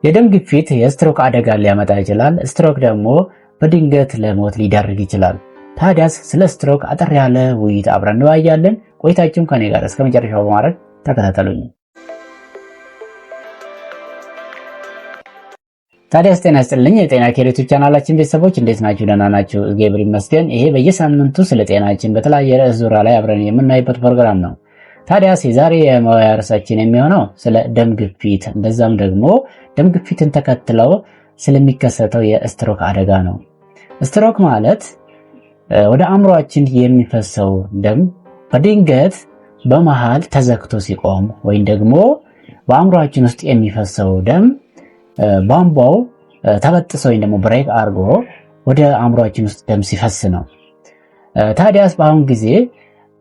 የደም ግፊት የስትሮክ አደጋ ሊያመጣ ይችላል። ስትሮክ ደግሞ በድንገት ለሞት ሊዳርግ ይችላል። ታዲያስ ስለ ስትሮክ አጠር ያለ ውይይት አብረን እንወያያለን። ቆይታችሁን ከኔ ጋር እስከ መጨረሻው በማድረግ ተከታተሉኝ። ታዲያስ ጤና ይስጥልኝ የጤና ኬር ዩቲዩብ ቻናላችን ቤተሰቦች እንዴት ናችሁ? ደህና ናችሁ? እግዚአብሔር ይመስገን። ይሄ በየሳምንቱ ስለ ጤናችን በተለያየ ርዕስ ዙሪያ ላይ አብረን የምናይበት ፕሮግራም ነው። ታዲያስ የዛሬ የመወያ ርዕሳችን የሚሆነው ስለ ደም ግፊት እንደዛም ደግሞ ደም ግፊትን ተከትለው ስለሚከሰተው የስትሮክ አደጋ ነው። ስትሮክ ማለት ወደ አእምሮአችን የሚፈሰው ደም በድንገት በመሃል ተዘግቶ ሲቆም ወይም ደግሞ በአእምሮአችን ውስጥ የሚፈሰው ደም ቧንቧው ተበጥሶ ወይም ደግሞ ብሬክ አድርጎ ወደ አእምሮአችን ውስጥ ደም ሲፈስ ነው። ታዲያስ በአሁን ጊዜ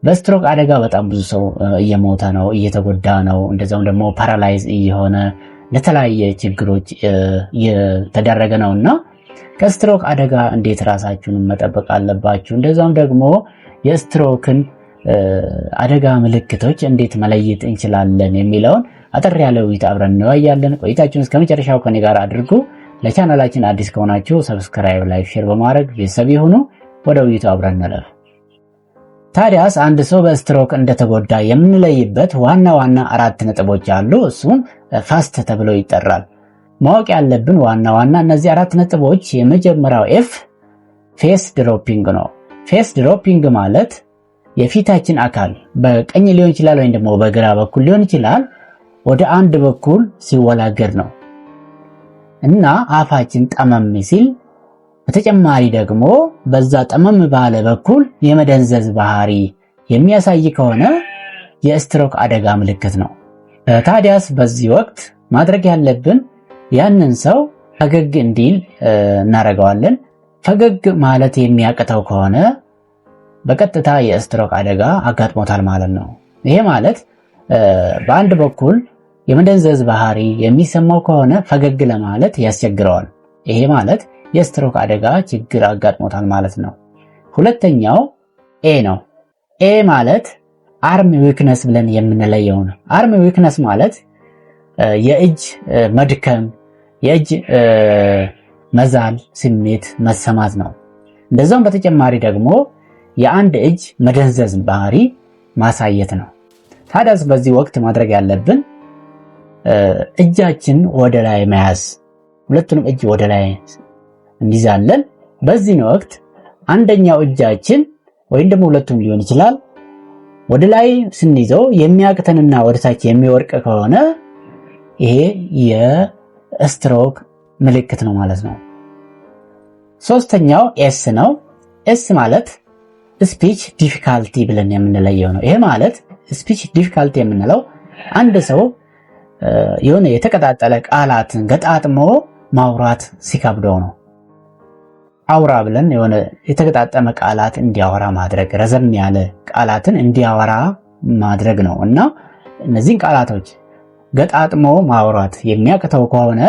በስትሮክ አደጋ በጣም ብዙ ሰው እየሞተ ነው፣ እየተጎዳ ነው። እንደዛውም ደግሞ ፓራላይዝ እየሆነ ለተለያየ ችግሮች እየተዳረገ ነውና ከስትሮክ አደጋ እንዴት ራሳችሁን መጠበቅ አለባችሁ፣ እንደዛውም ደግሞ የስትሮክን አደጋ ምልክቶች እንዴት መለየት እንችላለን የሚለውን አጠር ያለ ውይይት አብረን እንወያያለን። ቆይታችሁን እስከ መጨረሻው ከኔ ጋር አድርጉ። ለቻናላችን አዲስ ከሆናችሁ ሰብስክራይብ፣ ላይክ፣ ሼር በማድረግ ቤተሰብ ይሁኑ። ወደ ውይይቱ አብረን እንለፍ። ታዲያስ አንድ ሰው በስትሮክ እንደተጎዳ የምንለይበት ዋና ዋና 4 ነጥቦች አሉ። እሱም ፋስት ተብሎ ይጠራል። ማወቅ ያለብን ዋና ዋና እነዚህ 4 ነጥቦች የመጀመሪያው ኤፍ ፌስ ድሮፒንግ ነው። ፌስ ድሮፒንግ ማለት የፊታችን አካል በቀኝ ሊሆን ይችላል ወይም ደግሞ በግራ በኩል ሊሆን ይችላል ወደ አንድ በኩል ሲወላገድ ነው እና አፋችን ጠመም ሲል በተጨማሪ ደግሞ በዛ ጠመም ባለ በኩል የመደንዘዝ ባህሪ የሚያሳይ ከሆነ የስትሮክ አደጋ ምልክት ነው። ታዲያስ በዚህ ወቅት ማድረግ ያለብን ያንን ሰው ፈገግ እንዲል እናደርገዋለን። ፈገግ ማለት የሚያቅተው ከሆነ በቀጥታ የስትሮክ አደጋ አጋጥሞታል ማለት ነው። ይሄ ማለት በአንድ በኩል የመደንዘዝ ባህሪ የሚሰማው ከሆነ ፈገግ ለማለት ያስቸግረዋል። ይሄ ማለት የስትሮክ አደጋ ችግር አጋጥሞታል ማለት ነው። ሁለተኛው ኤ ነው። ኤ ማለት አርም ዊክነስ ብለን የምንለየው ነው። አርም ዊክነስ ማለት የእጅ መድከም፣ የእጅ መዛል ስሜት መሰማት ነው። እንደዛውም በተጨማሪ ደግሞ የአንድ እጅ መደንዘዝ ባህሪ ማሳየት ነው። ታዲያስ በዚህ ወቅት ማድረግ ያለብን እጃችን ወደ ላይ መያዝ፣ ሁለቱንም እጅ ወደ ላይ እንይዛለን። በዚህ ወቅት አንደኛው እጃችን ወይም ደግሞ ሁለቱም ሊሆን ይችላል ወደ ላይ ስንይዘው የሚያቅተንና ወደታች የሚወርቅ ከሆነ ይሄ የስትሮክ ምልክት ነው ማለት ነው። ሶስተኛው ኤስ ነው። ኤስ ማለት ስፒች ዲፊካልቲ ብለን የምንለየው ነው። ይሄ ማለት ስፒች ዲፊካልቲ የምንለው አንድ ሰው የሆነ የተቀጣጠለ ቃላትን ገጣጥሞ ማውራት ሲከብደው ነው። አውራ ብለን የሆነ የተገጣጠመ ቃላት እንዲያወራ ማድረግ፣ ረዘም ያለ ቃላትን እንዲያወራ ማድረግ ነው እና እነዚህን ቃላቶች ገጣጥሞ ማውራት የሚያቅተው ከሆነ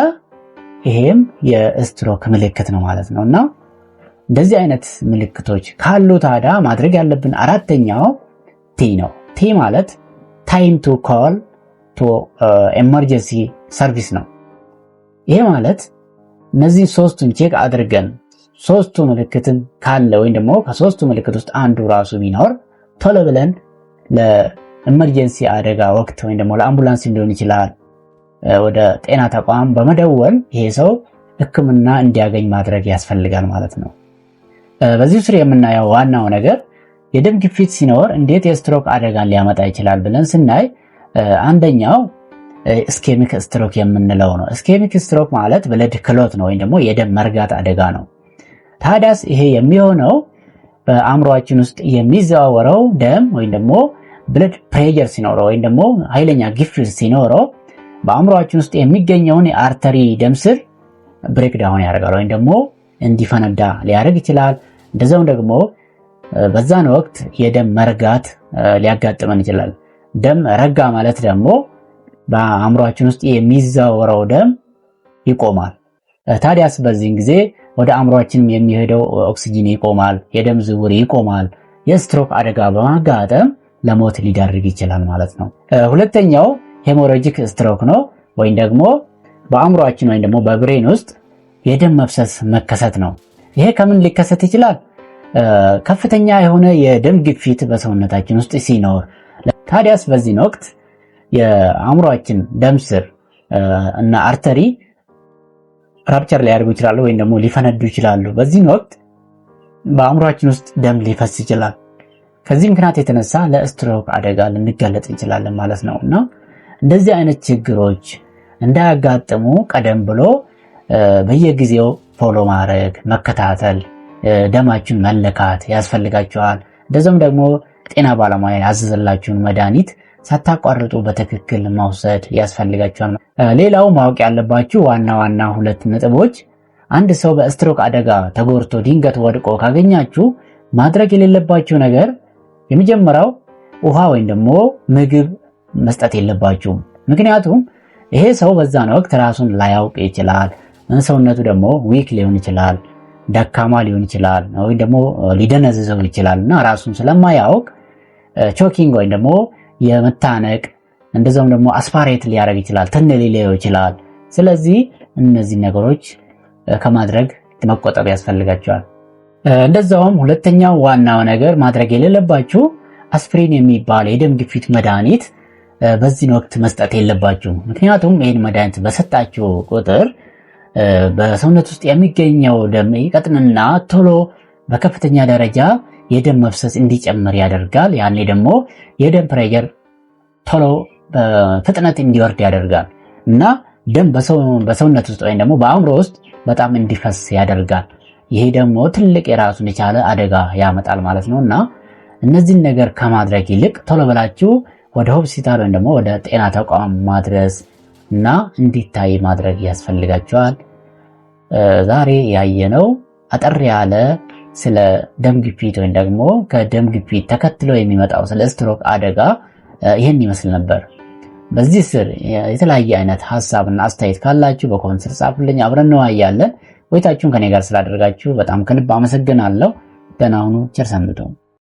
ይሄም የስትሮክ ምልክት ነው ማለት ነው እና እንደዚህ አይነት ምልክቶች ካሉ ታዲያ ማድረግ ያለብን አራተኛው ቲ ነው። ቲ ማለት ታይም ቱ ኮል ቱ ኤመርጀንሲ ሰርቪስ ነው። ይሄ ማለት እነዚህ ሶስቱን ቼክ አድርገን ሶስቱ ምልክትን ካለ ወይም ደግሞ ከሶስቱ ምልክት ውስጥ አንዱ ራሱ ቢኖር ቶሎ ብለን ለኤመርጀንሲ አደጋ ወቅት ወይም ደግሞ ለአምቡላንስ ሊሆን ይችላል ወደ ጤና ተቋም በመደወል ይሄ ሰው ሕክምና እንዲያገኝ ማድረግ ያስፈልጋል ማለት ነው። በዚህ ስር የምናየው ዋናው ነገር የደም ግፊት ሲኖር እንዴት የስትሮክ አደጋን ሊያመጣ ይችላል ብለን ስናይ አንደኛው ስኬሚክ ስትሮክ የምንለው ነው። ስኬሚክ ስትሮክ ማለት ብለድ ክሎት ነው ወይም ደግሞ የደም መርጋት አደጋ ነው። ታዲያስ ይሄ የሚሆነው በአእምሮአችን ውስጥ የሚዘዋወረው ደም ወይም ደግሞ ብለድ ፕሬሸር ሲኖረው ወይም ደግሞ ኃይለኛ ግፊት ሲኖረው በአእምሮአችን ውስጥ የሚገኘውን የአርተሪ ደም ስር ብሬክዳውን ያደርጋል ወይም ደግሞ እንዲፈነዳ ሊያደርግ ይችላል። እንደዛውም ደግሞ በዛን ወቅት የደም መርጋት ሊያጋጥመን ይችላል። ደም ረጋ ማለት ደግሞ በአእምሮአችን ውስጥ የሚዘዋወረው ደም ይቆማል። ታዲያስ በዚህን ጊዜ ወደ አእምሮአችን የሚሄደው ኦክሲጂን ይቆማል፣ የደም ዝውውር ይቆማል። የስትሮክ አደጋ በማጋጠም ለሞት ሊዳርግ ይችላል ማለት ነው። ሁለተኛው ሄሞራጂክ ስትሮክ ነው ወይም ደግሞ በአእምሮአችን ወይም ደግሞ በብሬን ውስጥ የደም መፍሰስ መከሰት ነው። ይሄ ከምን ሊከሰት ይችላል? ከፍተኛ የሆነ የደም ግፊት በሰውነታችን ውስጥ ሲኖር። ታዲያስ በዚህ ወቅት የአእምሮአችን ደም ስር እና አርተሪ ራፕቸር ሊያደርጉ ይችላሉ ወይም ደግሞ ሊፈነዱ ይችላሉ። በዚህ ወቅት በአእምሮአችን ውስጥ ደም ሊፈስ ይችላል። ከዚህ ምክንያት የተነሳ ለስትሮክ አደጋ ልንጋለጥ እንችላለን ማለት ነው። እና እንደዚህ አይነት ችግሮች እንዳያጋጥሙ ቀደም ብሎ በየጊዜው ፎሎ ማድረግ፣ መከታተል፣ ደማችሁን መለካት ያስፈልጋችኋል። እንደዚሁም ደግሞ ጤና ባለሙያ ያዘዘላችሁን መድኃኒት ሳታቋርጡ በትክክል መውሰድ ያስፈልጋችኋል። ሌላው ማወቅ ያለባችሁ ዋና ዋና 2 ነጥቦች፣ አንድ ሰው በስትሮክ አደጋ ተጎድቶ ድንገት ወድቆ ካገኛችሁ ማድረግ የሌለባችሁ ነገር የመጀመሪያው ውሃ ወይም ደግሞ ምግብ መስጠት የለባችሁም። ምክንያቱም ይሄ ሰው በዛን ወቅት ራሱን ላያውቅ ይችላል። ሰውነቱ ደግሞ ዊክ ሊሆን ይችላል፣ ደካማ ሊሆን ይችላል፣ ወይም ደግሞ ሊደነዝዘው ይችላል እና ራሱን ስለማያውቅ ቾኪንግ ወይም ደግሞ የመታነቅ እንደዛውም ደግሞ አስፓሬት ሊያደርግ ይችላል፣ ትን ሊለው ይችላል። ስለዚህ እነዚህ ነገሮች ከማድረግ መቆጠብ ያስፈልጋቸዋል። እንደዛውም ሁለተኛው ዋናው ነገር ማድረግ የሌለባችሁ አስፕሪን የሚባል የደም ግፊት መድኃኒት በዚህ ወቅት መስጠት የለባችሁ። ምክንያቱም ይህን መድኃኒት በሰጣችሁ ቁጥር በሰውነት ውስጥ የሚገኘው ደም ይቀጥንና ቶሎ በከፍተኛ ደረጃ የደም መፍሰስ እንዲጨምር ያደርጋል። ያኔ ደግሞ የደም ፕሬሸር ቶሎ በፍጥነት እንዲወርድ ያደርጋል እና ደም በሰውነት ውስጥ ወይም ደግሞ በአእምሮ ውስጥ በጣም እንዲፈስ ያደርጋል። ይሄ ደግሞ ትልቅ የራሱን የቻለ አደጋ ያመጣል ማለት ነው እና እነዚህን ነገር ከማድረግ ይልቅ ቶሎ ብላችሁ ወደ ሆስፒታል ወይም ደግሞ ወደ ጤና ተቋም ማድረስ እና እንዲታይ ማድረግ ያስፈልጋቸዋል። ዛሬ ያየነው አጠር ያለ ስለ ደም ግፊት ወይም ደግሞ ከደም ግፊት ተከትሎ የሚመጣው ስለ ስትሮክ አደጋ ይህን ይመስል ነበር። በዚህ ስር የተለያየ አይነት ሀሳብና አስተያየት ካላችሁ በኮሜንት ስር ጻፉልኝ፣ አብረን እንወያያለን። ቆይታችሁን ከኔ ጋር ስላደረጋችሁ በጣም ከልብ አመሰግናለሁ። ደህና ሁኑ። ቸር ሰንብቱ።